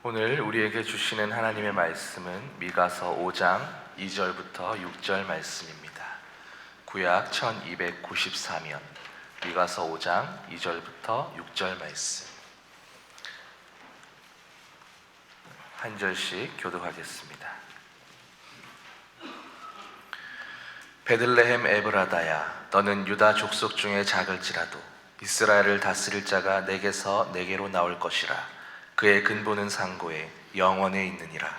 오늘 우리에게 주시는 하나님의 말씀은 미가서 5장 2절부터 6절 말씀입니다. 구약 1294면 미가서 5장 2절부터 6절 말씀. 한 절씩 교독하겠습니다. 베들레헴 에브라다야, 너는 유다 족속 중에 작을지라도 이스라엘을 다스릴 자가 내게서 내게로 나올 것이라. 그의 근본은 상고에 영원에 있느니라.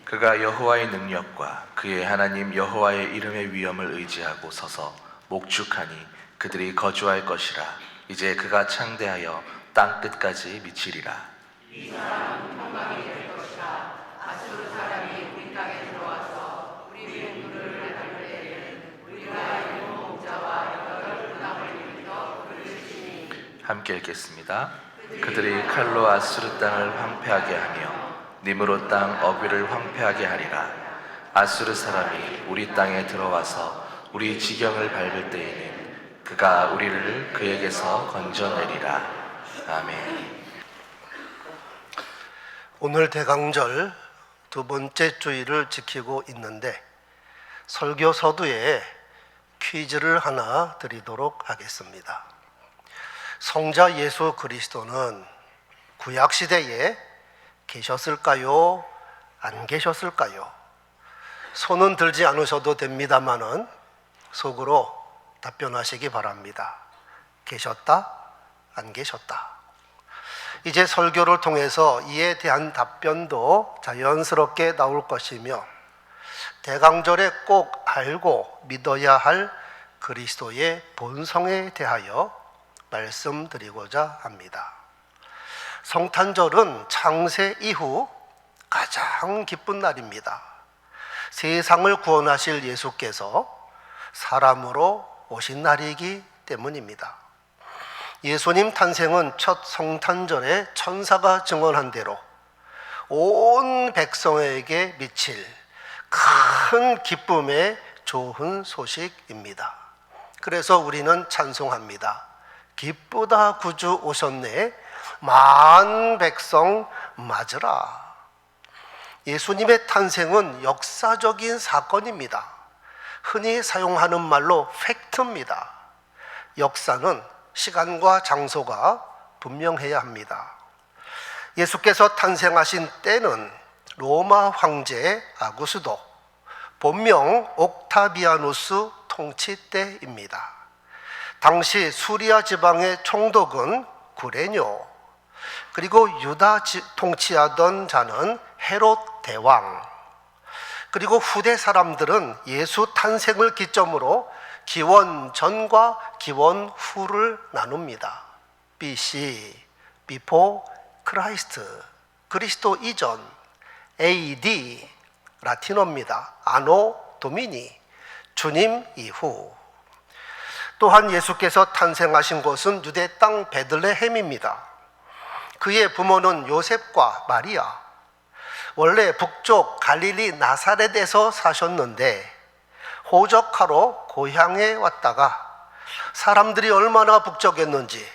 그가 여호와의 능력과 그의 하나님 여호와의 이름의 위엄을 의지하고 서서 목축하니 그들이 거주할 것이라. 이제 그가 창대하여 땅 끝까지 미치리라. 이 사람은 평강이 될 것이라. 아수르 사람이 우리 땅에 들어와서 우리 문물을 닫을 때에는 우리가 일곱 목자와 여덟 군함을 부르시니. 함께 읽겠습니다. 그들이 칼로 아수르 땅을 황폐하게 하며 니므롯 땅 어귀를 황폐하게 하리라. 아수르 사람이 우리 땅에 들어와서 우리 지경을 밟을 때에는 그가 우리를 그에게서 건져내리라. 아멘. 오늘 대강절 두 번째 주일을 지키고 있는데 설교 서두에 퀴즈를 하나 드리도록 하겠습니다. 성자 예수 그리스도는 구약시대에 계셨을까요? 안 계셨을까요? 손은 들지 않으셔도 됩니다만은 속으로 답변하시기 바랍니다. 계셨다? 안 계셨다? 이제 설교를 통해서 이에 대한 답변도 자연스럽게 나올 것이며 대강절에 꼭 알고 믿어야 할 그리스도의 본성에 대하여 말씀드리고자 합니다. 성탄절은 창세 이후 가장 기쁜 날입니다. 세상을 구원하실 예수께서 사람으로 오신 날이기 때문입니다. 예수님 탄생은 첫 성탄절에 천사가 증언한 대로 온 백성에게 미칠 큰 기쁨의 좋은 소식입니다. 그래서 우리는 찬송합니다. 기쁘다 구주 오셨네, 만 백성 맞으라. 예수님의 탄생은 역사적인 사건입니다. 흔히 사용하는 말로 팩트입니다. 역사는 시간과 장소가 분명해야 합니다. 예수께서 탄생하신 때는 로마 황제 아구스도, 본명 옥타비아누스 통치 때입니다. 당시 수리아 지방의 총독은 구레뇨, 그리고 유다 통치하던 자는 헤롯 대왕, 그리고 후대 사람들은 예수 탄생을 기점으로 기원 전과 기원 후를 나눕니다. BC, Before Christ, 그리스도 이전, AD, 라틴어입니다. 아노 도미니, 주님 이후. 또한 예수께서 탄생하신 곳은 유대 땅 베들레헴입니다. 그의 부모는 요셉과 마리아, 원래 북쪽 갈릴리 나사렛에서 사셨는데 호적하러 고향에 왔다가 사람들이 얼마나 북적였는지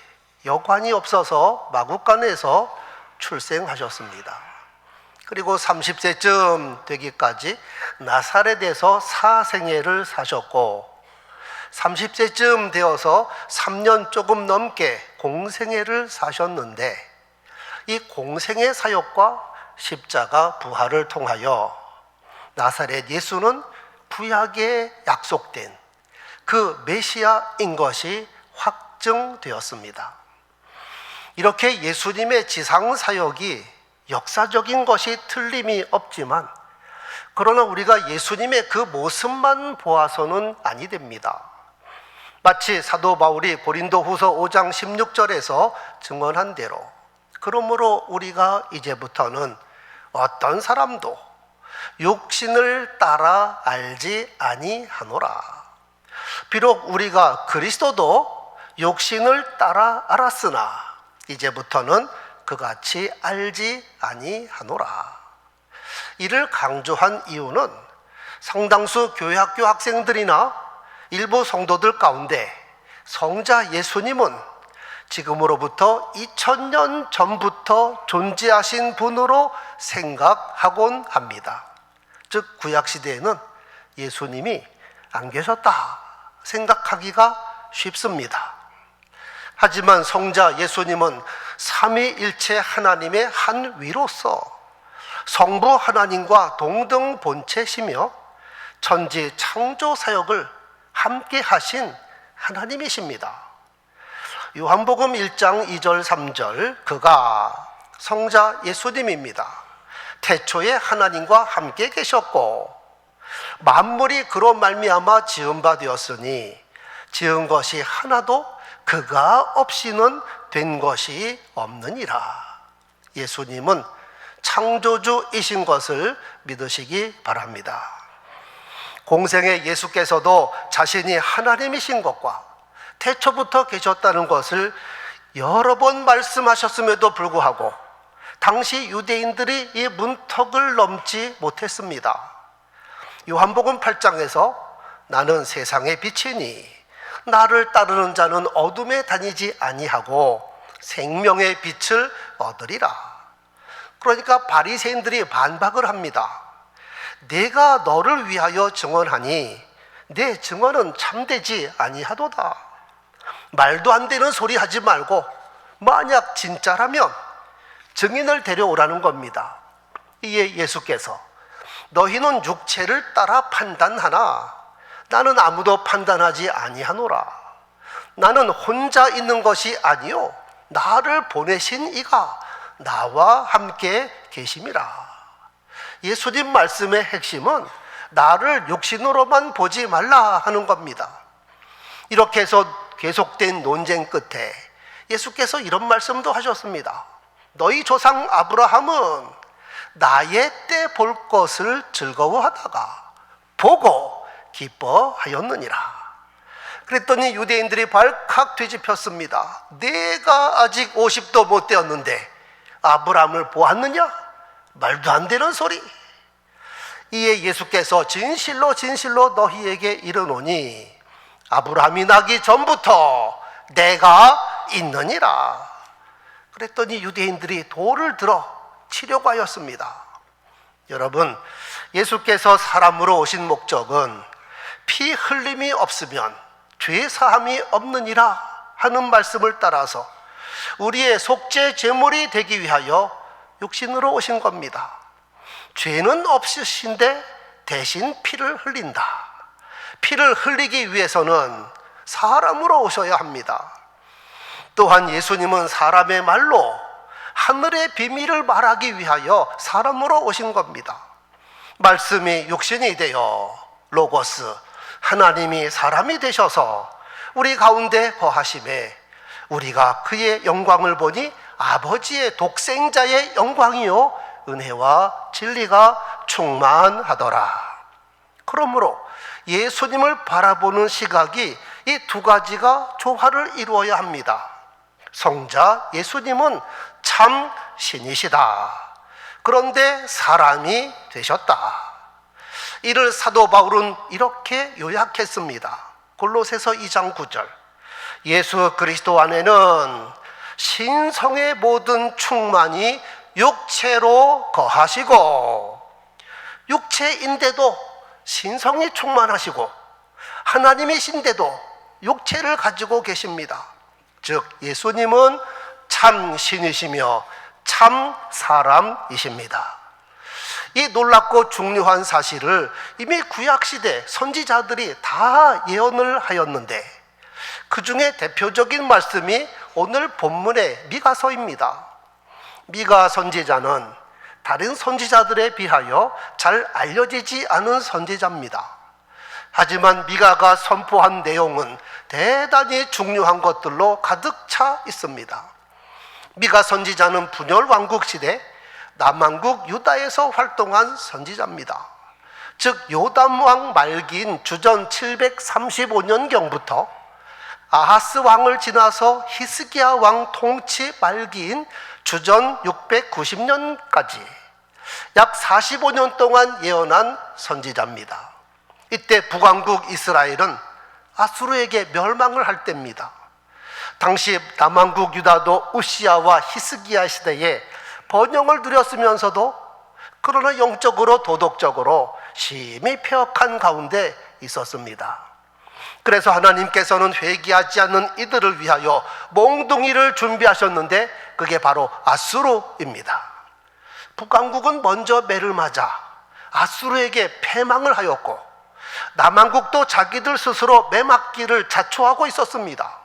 여관이 없어서 마구간에서 출생하셨습니다. 그리고 30세쯤 되기까지 나사렛에서 사생애를 사셨고 30세쯤 되어서 3년 조금 넘게 공생애를 사셨는데 이 공생애 사역과 십자가 부활을 통하여 나사렛 예수는 구약에 약속된 그 메시아인 것이 확증되었습니다. 이렇게 예수님의 지상 사역이 역사적인 것이 틀림이 없지만 그러나 우리가 예수님의 그 모습만 보아서는 아니 됩니다. 마치 사도 바울이 고린도후서 5장 16절에서 증언한 대로 그러므로 우리가 이제부터는 어떤 사람도 육신을 따라 알지 아니하노라. 비록 우리가 그리스도도 육신을 따라 알았으나 이제부터는 그같이 알지 아니하노라. 이를 강조한 이유는 상당수 교회학교 학생들이나 일부 성도들 가운데 성자 예수님은 지금으로부터 2000년 전부터 존재하신 분으로 생각하곤 합니다. 즉 구약시대에는 예수님이 안 계셨다 생각하기가 쉽습니다. 하지만 성자 예수님은 삼위일체 하나님의 한 위로서 성부 하나님과 동등 본체시며 천지 창조 사역을 함께 하신 하나님이십니다. 요한복음 1장 2절 3절 그가 성자 예수님입니다. 태초에 하나님과 함께 계셨고 만물이 그로 말미암아 지은 바 되었으니 지은 것이 하나도 그가 없이는 된 것이 없느니라. 예수님은 창조주이신 것을 믿으시기 바랍니다. 공생의 예수께서도 자신이 하나님이신 것과 태초부터 계셨다는 것을 여러 번 말씀하셨음에도 불구하고 당시 유대인들이 이 문턱을 넘지 못했습니다. 요한복음 8장에서 나는 세상의 빛이니 나를 따르는 자는 어둠에 다니지 아니하고 생명의 빛을 얻으리라. 그러니까 바리새인들이 반박을 합니다. 내가 너를 위하여 증언하니 내 증언은 참되지 아니하도다. 말도 안 되는 소리 하지 말고 만약 진짜라면 증인을 데려오라는 겁니다. 이에 예수께서 너희는 육체를 따라 판단하나 나는 아무도 판단하지 아니하노라. 나는 혼자 있는 것이 아니요 나를 보내신 이가 나와 함께 계심이라. 예수님 말씀의 핵심은 나를 육신으로만 보지 말라 하는 겁니다. 이렇게 해서 계속된 논쟁 끝에 예수께서 이런 말씀도 하셨습니다. 너희 조상 아브라함은 나의 때 볼 것을 즐거워하다가 보고 기뻐하였느니라. 그랬더니 유대인들이 발칵 뒤집혔습니다. 내가 아직 50도 못 되었는데 아브라함을 보았느냐? 말도 안 되는 소리. 이에 예수께서 진실로 진실로 너희에게 이르노니 아브라함이 나기 전부터 내가 있느니라. 그랬더니 유대인들이 돌을 들어 치려고 하였습니다. 여러분, 예수께서 사람으로 오신 목적은 피 흘림이 없으면 죄 사함이 없느니라 하는 말씀을 따라서 우리의 속죄 제물이 되기 위하여 육신으로 오신 겁니다. 죄는 없으신데 대신 피를 흘린다. 피를 흘리기 위해서는 사람으로 오셔야 합니다. 또한 예수님은 사람의 말로 하늘의 비밀을 말하기 위하여 사람으로 오신 겁니다. 말씀이 육신이 되어 로고스 하나님이 사람이 되셔서 우리 가운데 거하심에 우리가 그의 영광을 보니 아버지의 독생자의 영광이요 은혜와 진리가 충만하더라. 그러므로 예수님을 바라보는 시각이 이 두 가지가 조화를 이루어야 합니다. 성자 예수님은 참 신이시다. 그런데 사람이 되셨다. 이를 사도 바울은 이렇게 요약했습니다. 골로새서 2장 9절. 예수 그리스도 안에는 신성의 모든 충만이 육체로 거하시고, 육체인데도 신성이 충만하시고 하나님이신데도 육체를 가지고 계십니다. 즉 예수님은 참 신이시며 참 사람이십니다. 이 놀랍고 중요한 사실을 이미 구약시대 선지자들이 다 예언을 하였는데 그 중에 대표적인 말씀이 오늘 본문의 미가서입니다. 미가 선지자는 다른 선지자들에 비하여 잘 알려지지 않은 선지자입니다. 하지만 미가가 선포한 내용은 대단히 중요한 것들로 가득 차 있습니다. 미가 선지자는 분열 왕국 시대 남왕국 유다에서 활동한 선지자입니다. 즉 요담 왕 말기인 주전 735년경부터 아하스 왕을 지나서 히스기야 왕 통치 말기인 주전 690년까지 약 45년 동안 예언한 선지자입니다. 이때 북왕국 이스라엘은 아수르에게 멸망을 할 때입니다. 당시 남왕국 유다도 우시야와 히스기야 시대에 번영을 누렸으면서도 그러나 영적으로 도덕적으로 심히 폐역한 가운데 있었습니다. 그래서 하나님께서는 회개하지 않는 이들을 위하여 몽둥이를 준비하셨는데 그게 바로 아수르입니다. 북왕국은 먼저 매를 맞아 아수르에게 패망을 하였고 남왕국도 자기들 스스로 매맞기를 자초하고 있었습니다.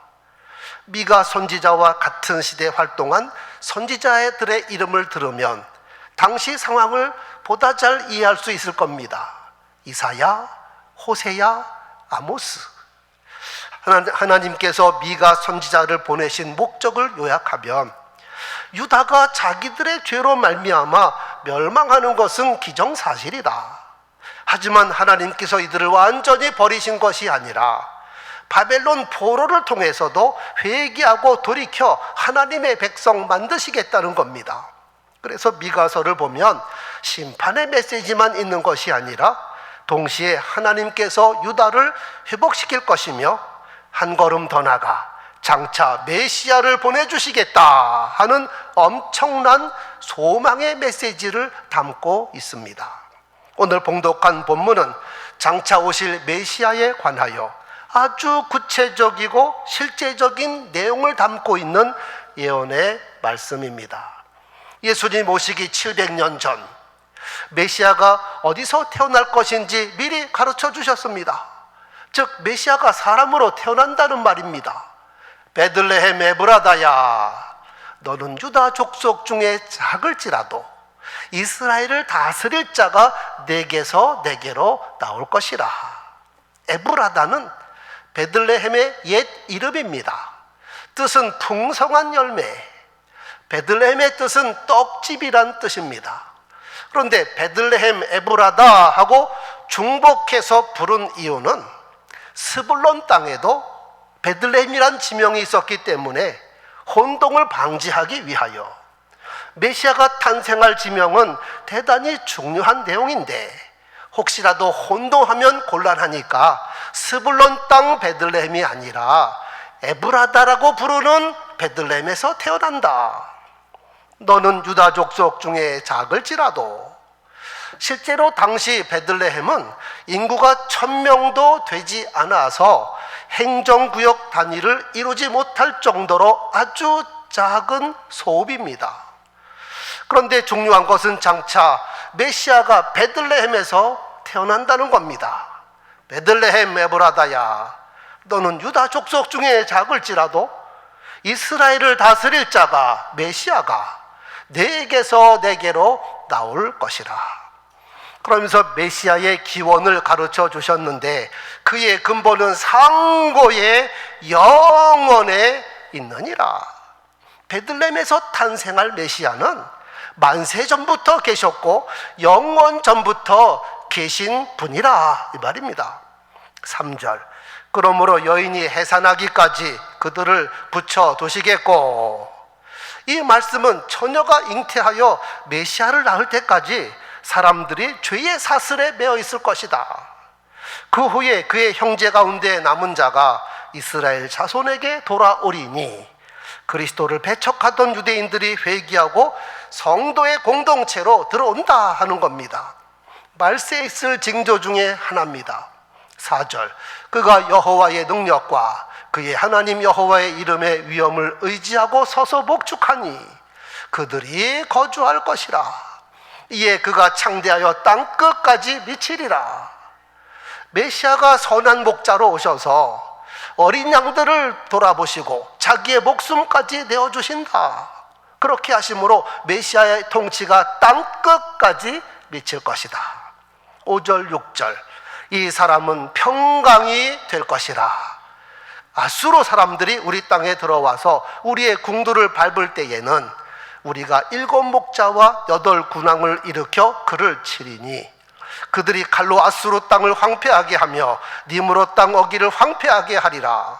미가 선지자와 같은 시대에 활동한 선지자들의 이름을 들으면 당시 상황을 보다 잘 이해할 수 있을 겁니다. 이사야, 호세야, 아모스. 하나님께서 미가 선지자를 보내신 목적을 요약하면 유다가 자기들의 죄로 말미암아 멸망하는 것은 기정사실이다. 하지만 하나님께서 이들을 완전히 버리신 것이 아니라 바벨론 포로를 통해서도 회개하고 돌이켜 하나님의 백성 만드시겠다는 겁니다. 그래서 미가서를 보면 심판의 메시지만 있는 것이 아니라 동시에 하나님께서 유다를 회복시킬 것이며 한 걸음 더 나가 장차 메시아를 보내주시겠다 하는 엄청난 소망의 메시지를 담고 있습니다. 오늘 봉독한 본문은 장차 오실 메시아에 관하여 아주 구체적이고 실제적인 내용을 담고 있는 예언의 말씀입니다. 예수님 오시기 700년 전 메시아가 어디서 태어날 것인지 미리 가르쳐 주셨습니다. 즉 메시아가 사람으로 태어난다는 말입니다. 베들레헴 에브라다야, 너는 유다 족속 중에 작을지라도 이스라엘을 다스릴 자가 내게서 내게로 나올 것이라. 에브라다는 베들레헴의 옛 이름입니다. 뜻은 풍성한 열매, 베들레헴의 뜻은 떡집이란 뜻입니다. 그런데 베들레헴 에브라다 하고 중복해서 부른 이유는 스불론 땅에도 베들레헴이란 지명이 있었기 때문에 혼동을 방지하기 위하여 메시아가 탄생할 지명은 대단히 중요한 내용인데 혹시라도 혼동하면 곤란하니까 스불론 땅 베들레헴이 아니라 에브라다라고 부르는 베들레헴에서 태어난다. 너는 유다 족속 중에 작을지라도. 실제로 당시 베들레헴은 인구가 1000명도 되지 않아서 행정구역 단위를 이루지 못할 정도로 아주 작은 소읍입니다. 그런데 중요한 것은 장차 메시아가 베들레헴에서 태어난다는 겁니다. 베들레헴 에브라다야, 너는 유다 족속 중에 작을지라도 이스라엘을 다스릴 자가 메시아가 내게서 내게로 나올 것이라. 그러면서 메시아의 기원을 가르쳐 주셨는데 그의 근본은 상고의 영원에 있느니라. 베들레헴에서 탄생할 메시아는 만세 전부터 계셨고 영원 전부터 계신 분이라 이 말입니다. 3절, 그러므로 여인이 해산하기까지 그들을 붙여두시겠고. 이 말씀은 처녀가 잉태하여 메시아를 낳을 때까지 사람들이 죄의 사슬에 매어 있을 것이다. 그 후에 그의 형제 가운데 남은 자가 이스라엘 자손에게 돌아오리니 그리스도를 배척하던 유대인들이 회개하고 성도의 공동체로 들어온다 하는 겁니다. 말세에 있을 징조 중에 하나입니다. 4절, 그가 여호와의 능력과 그의 하나님 여호와의 이름의 위엄을 의지하고 서서 목축하니 그들이 거주할 것이라. 이에 그가 창대하여 땅 끝까지 미치리라. 메시아가 선한 목자로 오셔서 어린 양들을 돌아보시고 자기의 목숨까지 내어주신다. 그렇게 하심으로 메시아의 통치가 땅 끝까지 미칠 것이다. 5절 6절, 이 사람은 평강이 될 것이라. 아수르 사람들이 우리 땅에 들어와서 우리의 궁두를 밟을 때에는 우리가 7 목자와 8 군왕을 일으켜 그를 치리니 그들이 칼로 아수르 땅을 황폐하게 하며 니므롯 땅 어기를 황폐하게 하리라.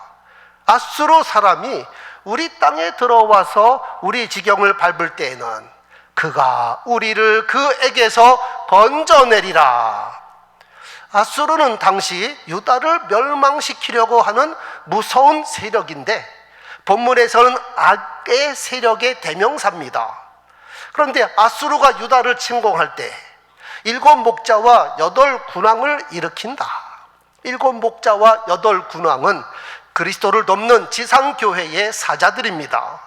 아수르 사람이 우리 땅에 들어와서 우리 지경을 밟을 때에는 그가 우리를 그에게서 건져내리라. 아수르는 당시 유다를 멸망시키려고 하는 무서운 세력인데 본문에서는 악의 세력의 대명사입니다. 그런데 아수르가 유다를 침공할 때 7 목자와 8 군왕을 일으킨다. 7 목자와 8 군왕은 그리스도를 돕는 지상교회의 사자들입니다.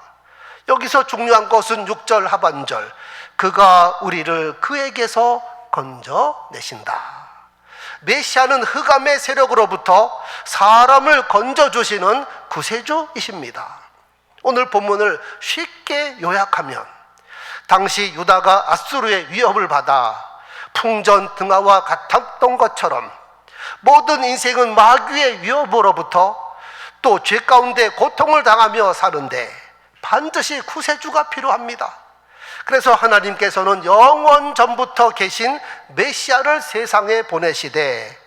여기서 중요한 것은 6절 하반절, 그가 우리를 그에게서 건져내신다. 메시아는 흑암의 세력으로부터 사람을 건져주시는 구세주이십니다. 오늘 본문을 쉽게 요약하면 당시 유다가 아수르의 위협을 받아 풍전등화와 같았던 것처럼 모든 인생은 마귀의 위협으로부터 또 죄 가운데 고통을 당하며 사는데 반드시 구세주가 필요합니다. 그래서 하나님께서는 영원 전부터 계신 메시아를 세상에 보내시되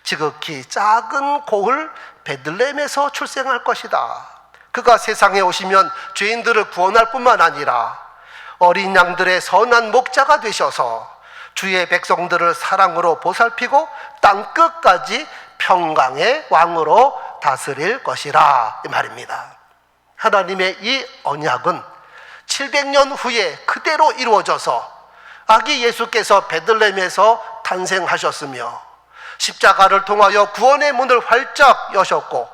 지극히 작은 고을 베들레헴에서 출생할 것이다. 그가 세상에 오시면 죄인들을 구원할 뿐만 아니라 어린 양들의 선한 목자가 되셔서 주의 백성들을 사랑으로 보살피고 땅 끝까지 평강의 왕으로 다스릴 것이라, 이 말입니다. 하나님의 이 언약은 700년 후에 그대로 이루어져서 아기 예수께서 베들레헴에서 탄생하셨으며 십자가를 통하여 구원의 문을 활짝 여셨고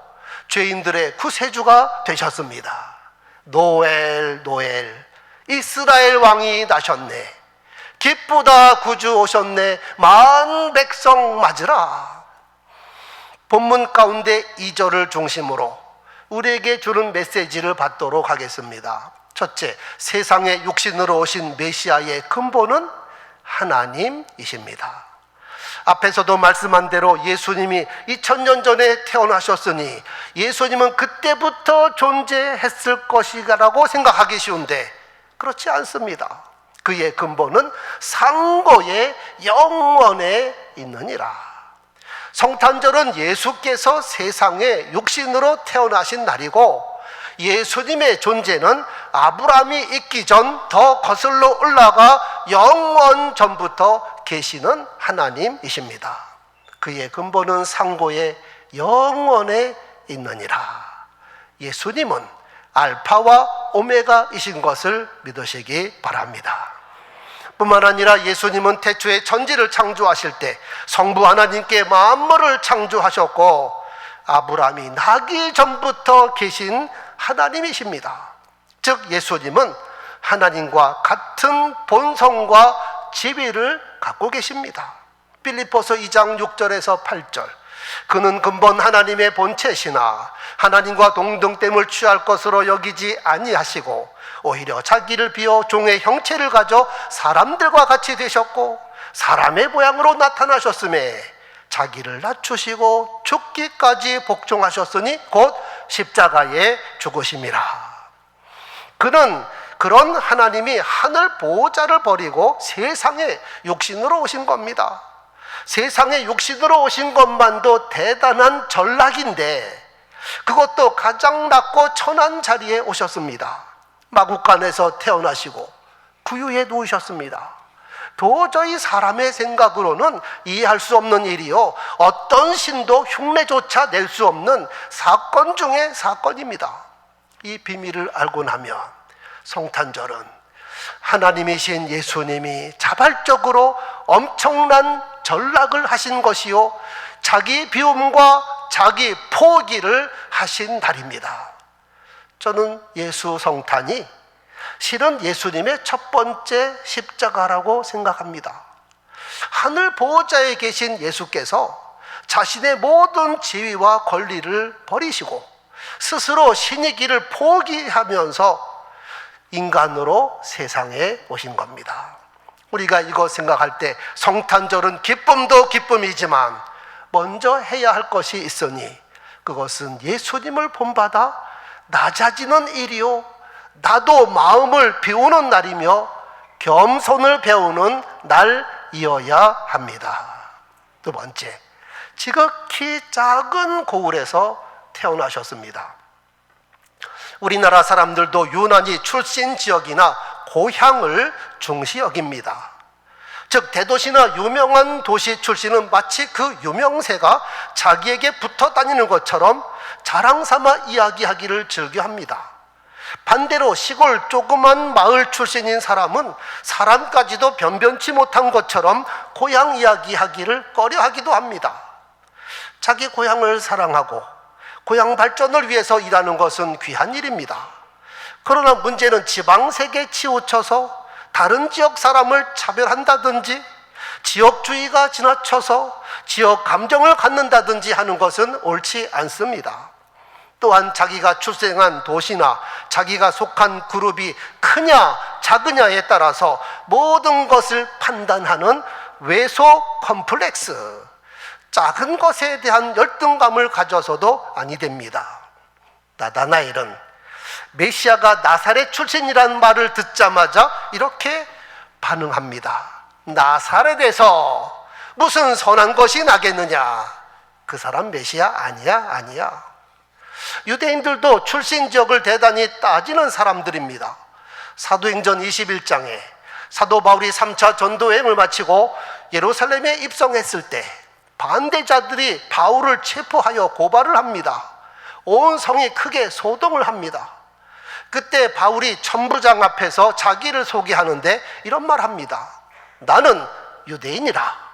죄인들의 구세주가 되셨습니다. 노엘 노엘, 이스라엘 왕이 나셨네. 기쁘다, 구주 오셨네. 만 백성 맞으라. 본문 가운데 2절을 중심으로 우리에게 주는 메시지를 받도록 하겠습니다. 첫째, 세상에 육신으로 오신 메시아의 근본은 하나님이십니다. 앞에서도 말씀한 대로 예수님이 2000년 전에 태어나셨으니 예수님은 그때부터 존재했을 것이라고 생각하기 쉬운데 그렇지 않습니다. 그의 근본은 상고의 영원에 있느니라. 성탄절은 예수께서 세상에 육신으로 태어나신 날이고 예수님의 존재는 아브라함이 있기 전 더 거슬러 올라가 영원 전부터 계시는 하나님이십니다. 그의 근본은 상고의 영원에 있느니라. 예수님은 알파와 오메가이신 것을 믿으시기 바랍니다. 뿐만 아니라 예수님은 태초에 천지를 창조하실 때 성부 하나님께 만물을 창조하셨고 아브라함이 나기 전부터 계신 하나님이십니다. 즉 예수님은 하나님과 같은 본성과 지위를 갖고 계십니다. 빌립보서 2장 6절에서 8절, 그는 근본 하나님의 본체시나 하나님과 동등됨을 취할 것으로 여기지 아니하시고 오히려 자기를 비워 종의 형체를 가져 사람들과 같이 되셨고 사람의 모양으로 나타나셨음에 자기를 낮추시고 죽기까지 복종하셨으니 곧 십자가에 죽으심이라. 그는 그런 하나님이 하늘 보호자를 버리고 세상에 육신으로 오신 겁니다. 세상에 육신으로 오신 것만도 대단한 전락인데 그것도 가장 낮고 천한 자리에 오셨습니다. 마구간에서 태어나시고 구유에 누우셨습니다. 도저히 사람의 생각으로는 이해할 수 없는 일이요, 어떤 신도 흉내조차 낼 수 없는 사건 중의 사건입니다. 이 비밀을 알고 나면 성탄절은 하나님이신 예수님이 자발적으로 엄청난 전락을 하신 것이요 자기 비움과 자기 포기를 하신 날입니다. 저는 예수 성탄이 실은 예수님의 첫 번째 십자가라고 생각합니다. 하늘 보호자에 계신 예수께서 자신의 모든 지위와 권리를 버리시고 스스로 신의 길을 포기하면서 인간으로 세상에 오신 겁니다. 우리가 이거 생각할 때 성탄절은 기쁨도 기쁨이지만 먼저 해야 할 것이 있으니 그것은 예수님을 본받아 낮아지는 일이요 나도 마음을 비우는 날이며 겸손을 배우는 날이어야 합니다. 두 번째, 지극히 작은 고을에서 태어나셨습니다. 우리나라 사람들도 유난히 출신 지역이나 고향을 중시 여깁니다. 즉 대도시나 유명한 도시 출신은 마치 그 유명세가 자기에게 붙어 다니는 것처럼 자랑삼아 이야기하기를 즐겨합니다. 반대로 시골 조그만 마을 출신인 사람은 사람까지도 변변치 못한 것처럼 고향 이야기하기를 꺼려하기도 합니다. 자기 고향을 사랑하고 고향 발전을 위해서 일하는 것은 귀한 일입니다. 그러나 문제는 지방색에 치우쳐서 다른 지역 사람을 차별한다든지 지역주의가 지나쳐서 지역 감정을 갖는다든지 하는 것은 옳지 않습니다. 또한 자기가 출생한 도시나 자기가 속한 그룹이 크냐 작으냐에 따라서 모든 것을 판단하는 외소 컴플렉스, 작은 것에 대한 열등감을 가져서도 아니 됩니다. 나다나엘은 메시아가 나사렛 출신이라는 말을 듣자마자 이렇게 반응합니다. 나사렛에서 무슨 선한 것이 나겠느냐? 그 사람 메시아 아니야. 유대인들도 출신 지역을 대단히 따지는 사람들입니다. 사도행전 21장에 사도 바울이 3차 전도여행을 마치고 예루살렘에 입성했을 때 반대자들이 바울을 체포하여 고발을 합니다. 온 성이 크게 소동을 합니다. 그때 바울이 천부장 앞에서 자기를 소개하는데 이런 말 합니다. 나는 유대인이라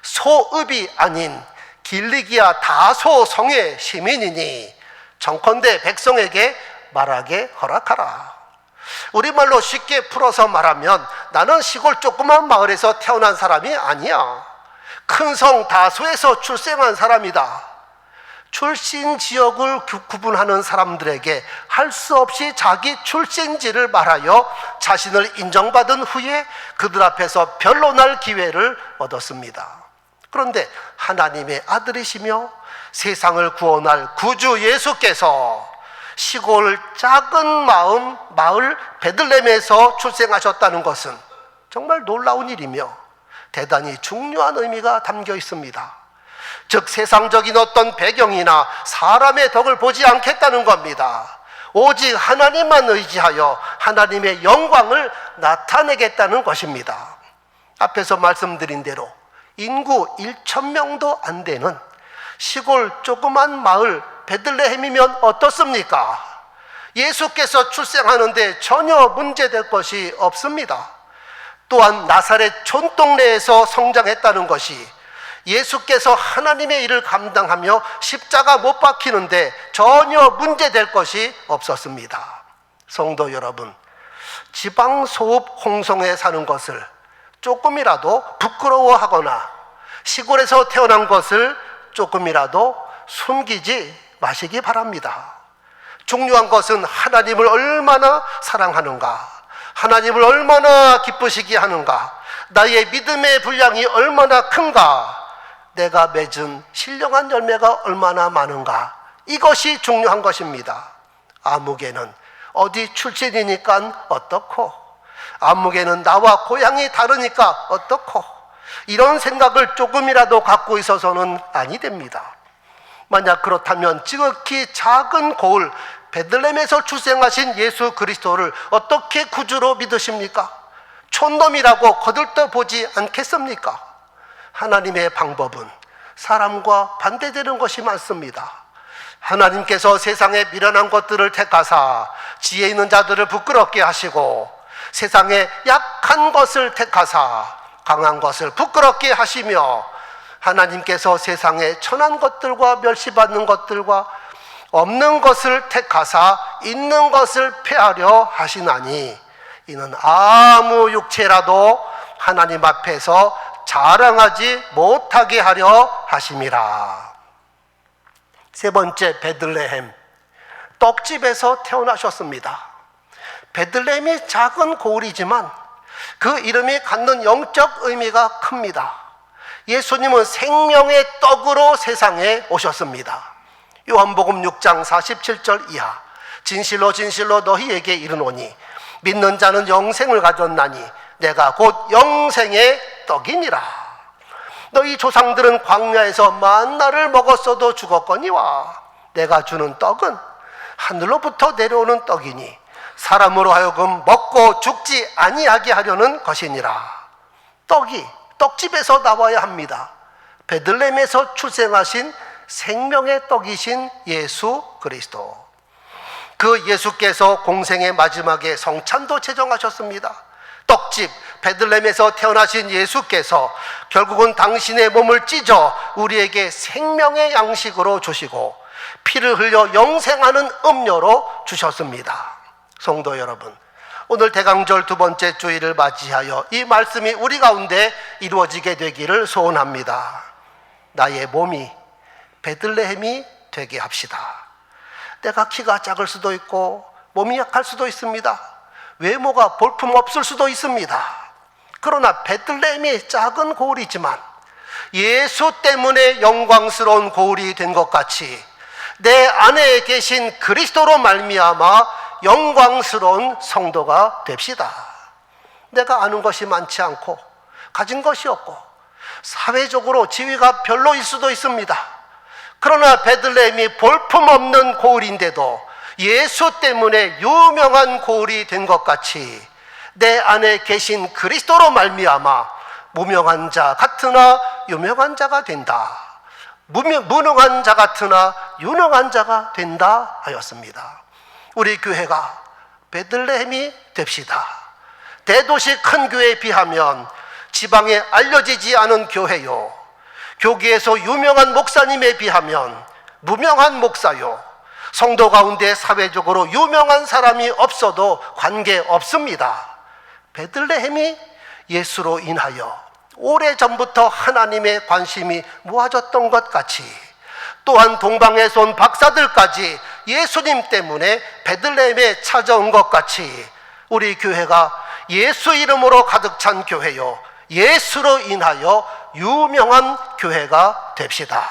소읍이 아닌 길리기아 다소 성의 시민이니 정컨대 백성에게 말하게 허락하라. 우리말로 쉽게 풀어서 말하면 나는 시골 조그만 마을에서 태어난 사람이 아니야. 큰 성 다소에서 출생한 사람이다. 출신 지역을 구분하는 사람들에게 할 수 없이 자기 출생지를 말하여 자신을 인정받은 후에 그들 앞에서 변론할 기회를 얻었습니다. 그런데 하나님의 아들이시며 세상을 구원할 구주 예수께서 시골 작은 마을 베들레헴에서 출생하셨다는 것은 정말 놀라운 일이며 대단히 중요한 의미가 담겨 있습니다. 즉 세상적인 어떤 배경이나 사람의 덕을 보지 않겠다는 겁니다. 오직 하나님만 의지하여 하나님의 영광을 나타내겠다는 것입니다. 앞에서 말씀드린 대로 인구 1,000명도 안 되는 시골 조그만 마을 베들레헴이면 어떻습니까? 예수께서 출생하는데 전혀 문제될 것이 없습니다. 또한 나사렛 촌동네에서 성장했다는 것이 예수께서 하나님의 일을 감당하며 십자가 못 박히는데 전혀 문제될 것이 없었습니다. 성도 여러분, 지방 소읍 홍성에 사는 것을 조금이라도 부끄러워하거나 시골에서 태어난 것을 조금이라도 숨기지 마시기 바랍니다. 중요한 것은 하나님을 얼마나 사랑하는가, 하나님을 얼마나 기쁘시게 하는가, 나의 믿음의 분량이 얼마나 큰가, 내가 맺은 신령한 열매가 얼마나 많은가, 이것이 중요한 것입니다. 아무개는 어디 출신이니까 어떻고, 아무개는 나와 고향이 다르니까 어떻고, 이런 생각을 조금이라도 갖고 있어서는 아니 됩니다. 만약 그렇다면 지극히 작은 고을 베들레헴에서 출생하신 예수 그리스도를 어떻게 구주로 믿으십니까? 촌놈이라고 거들떠보지 않겠습니까? 하나님의 방법은 사람과 반대되는 것이 많습니다. 하나님께서 세상에 미련한 것들을 택하사 지혜 있는 자들을 부끄럽게 하시고 세상에 약한 것을 택하사 강한 것을 부끄럽게 하시며 하나님께서 세상에 천한 것들과 멸시받는 것들과 없는 것을 택하사 있는 것을 폐하려 하시나니 이는 아무 육체라도 하나님 앞에서 자랑하지 못하게 하려 하심이라. 세 번째, 베들레헴, 떡집에서 태어나셨습니다. 베들레헴이 작은 고을이지만 그 이름이 갖는 영적 의미가 큽니다. 예수님은 생명의 떡으로 세상에 오셨습니다. 요한복음 6장 47절 이하, 진실로 진실로 너희에게 이르노니 믿는 자는 영생을 가졌나니 내가 곧 영생의 떡이니라. 너희 조상들은 광야에서 만나를 먹었어도 죽었거니와 내가 주는 떡은 하늘로부터 내려오는 떡이니 사람으로 하여금 먹고 죽지 아니하게 하려는 것이니라. 떡집에서 나와야 합니다. 베들레헴에서 출생하신 생명의 떡이신 예수 그리스도. 그 예수께서 공생의 마지막에 성찬도 제정하셨습니다. 떡집 베들레헴에서 태어나신 예수께서 결국은 당신의 몸을 찢어 우리에게 생명의 양식으로 주시고 피를 흘려 영생하는 음료로 주셨습니다. 성도 여러분, 오늘 대강절 두 번째 주일을 맞이하여 이 말씀이 우리 가운데 이루어지게 되기를 소원합니다. 나의 몸이 베들레헴이 되게 합시다. 내가 키가 작을 수도 있고 몸이 약할 수도 있습니다. 외모가 볼품없을 수도 있습니다. 그러나 베들레헴이 작은 고을이지만 예수 때문에 영광스러운 고을이 된 것 같이 내 안에 계신 그리스도로 말미암아 영광스러운 성도가 됩시다. 내가 아는 것이 많지 않고 가진 것이 없고 사회적으로 지위가 별로일 수도 있습니다. 그러나 베들레헴이 볼품없는 고을인데도 예수 때문에 유명한 고을이 된 것 같이 내 안에 계신 그리스도로 말미암아 무명한 자 같으나 유명한 자가 된다. 무능한 자 같으나 유능한 자가 된다 하였습니다. 우리 교회가 베들레헴이 됩시다. 대도시 큰 교회에 비하면 지방에 알려지지 않은 교회요, 교계에서 유명한 목사님에 비하면 무명한 목사요, 성도 가운데 사회적으로 유명한 사람이 없어도 관계없습니다. 베들레헴이 예수로 인하여 오래전부터 하나님의 관심이 모아졌던 것 같이 또한 동방에서 온 박사들까지 예수님 때문에 베들레헴에 찾아온 것 같이 우리 교회가 예수 이름으로 가득 찬 교회요, 예수로 인하여 유명한 교회가 됩시다.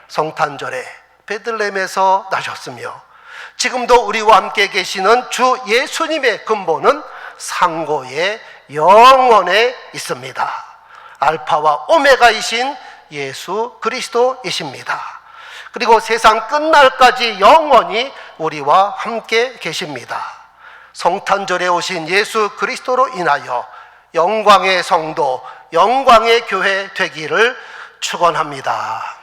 성탄절에 베들레헴에서 나셨으며 지금도 우리와 함께 계시는 주 예수님의 근본은 상고의 영원에 있습니다. 알파와 오메가이신 예수 그리스도이십니다. 그리고 세상 끝날까지 영원히 우리와 함께 계십니다. 성탄절에 오신 예수 그리스도로 인하여 영광의 성도, 영광의 교회 되기를 축원합니다.